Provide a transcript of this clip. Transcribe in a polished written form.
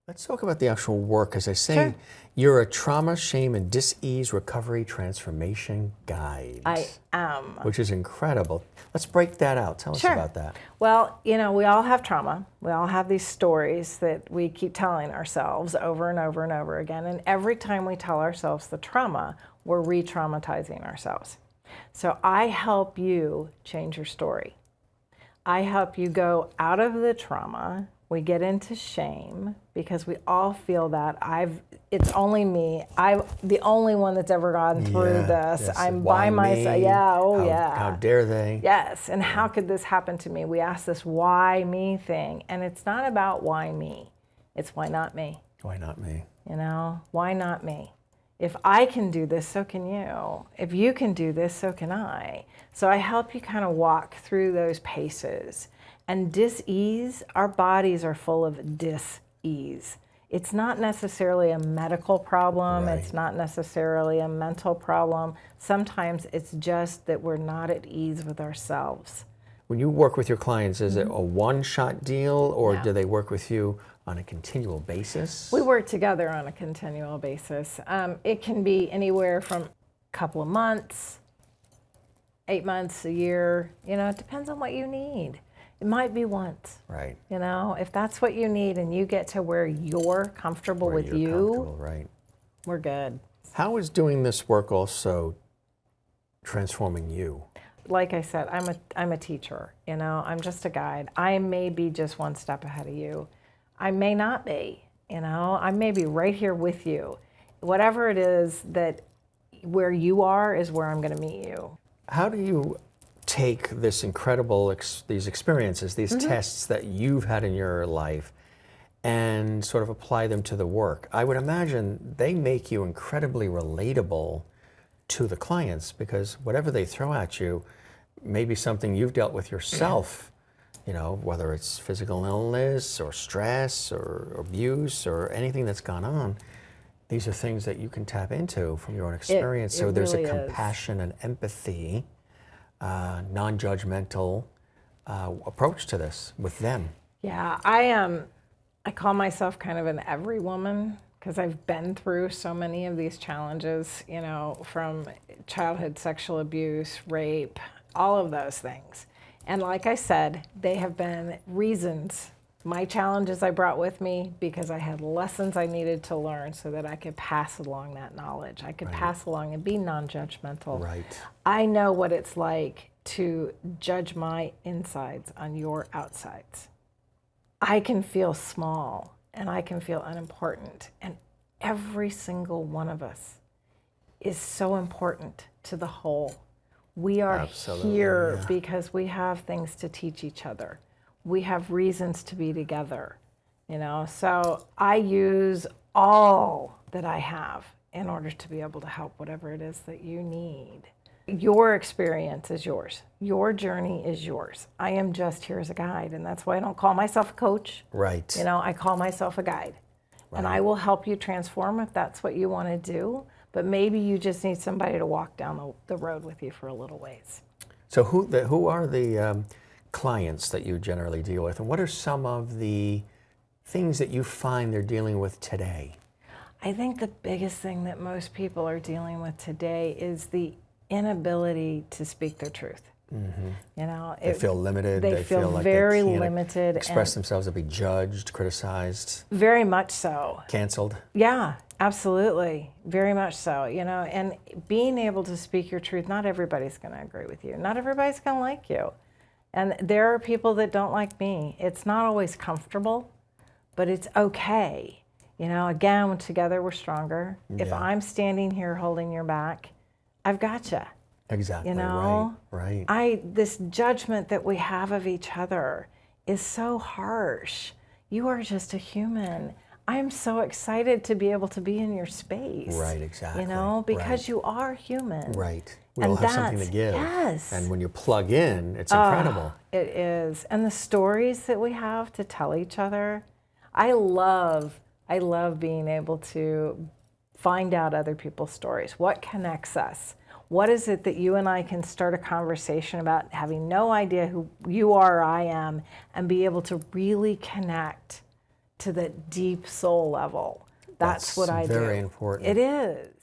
Let's talk about the actual work. As I say, Sure. you're a trauma, shame, and dis-ease recovery transformation guide. I am. Which is incredible. Let's break that out. Tell us Sure. about that. Well, we all have trauma. We all have these stories that we keep telling ourselves over and over and over again. And every time we tell ourselves the trauma, we're re-traumatizing ourselves. So I help you change your story. I help you go out of the trauma. We get into shame because we all feel that. It's only me. I'm the only one that's ever gone through this. Yes. I'm Why by myself. me? Yeah. How dare they? Yes. And how could this happen to me? We ask this why me thing. And it's not about why me. It's why not me. Why not me? Why not me? If I can do this, so can you. If you can do this, so can I. So I help you kind of walk through those paces. And dis-ease, our bodies are full of dis-ease. It's not necessarily a medical problem. Right. It's not necessarily a mental problem. Sometimes it's just that we're not at ease with ourselves. When you work with your clients, is it a one-shot deal, or No. do they work with you on a continual basis? We work together on a continual basis. It can be anywhere from a couple of months, 8 months, a year. It depends on what you need. It might be once. Right. If that's what you need and you get to where you're comfortable with you, Comfortable, right. we're good. How is doing this work also transforming you? Like I said, I'm a teacher. I'm just a guide. I may be just one step ahead of you. I may not be. I may be right here with you. Whatever it is that where you are is where I'm going to meet you. How do you take this incredible, these experiences, these tests that you've had in your life, and sort of apply them to the work? I would imagine they make you incredibly relatable to the clients, because whatever they throw at you may be something you've dealt with yourself, whether it's physical illness or stress or abuse or anything that's gone on. These are things that you can tap into from your own experience. So there's really a is. compassion and empathy, non-judgmental approach to this with them. Yeah, I call myself kind of an every woman because I've been through so many of these challenges, from childhood sexual abuse, rape, all of those things. And like I said, they have been reasons, my challenges I brought with me because I had lessons I needed to learn so that I could pass along that knowledge. I could pass along and be non-judgmental. Right. I know what it's like to judge my insides on your outsides. I can feel small and I can feel unimportant. And every single one of us is so important to the whole. We are Absolutely, here yeah. because we have things to teach each other. We have reasons to be together, So I use all that I have in order to be able to help whatever it is that you need. Your experience is yours. Your journey is yours. I am just here as a guide, and that's why I don't call myself a coach. Right. I call myself a guide. Right. And I will help you transform if that's what you want to do. But maybe you just need somebody to walk down the road with you for a little ways. So who are the clients that you generally deal with, and what are some of the things that you find they're dealing with today? I think the biggest thing that most people are dealing with today is the inability to speak their truth. Mm-hmm. They feel limited. They feel like very they can't limited. express themselves, to be judged, criticized, very much so. canceled. Yeah, absolutely. Very much so. And being able to speak your truth, not everybody's going to agree with you. Not everybody's going to like you. And there are people that don't like me. It's not always comfortable, but it's okay. Again, together we're stronger. Yeah. If I'm standing here holding your back, I've got you. Exactly. Right. This judgment that we have of each other is so harsh. You are just a human. I'm so excited to be able to be in your space. Right, exactly. Because you are human. Right. We all have something to give. Yes. And when you plug in, it's incredible. It is. And the stories that we have to tell each other, I love being able to find out other people's stories. What connects us? What is it that you and I can start a conversation about, having no idea who you are or I am, and be able to really connect to the deep soul level. That's what I do. Very important. It is.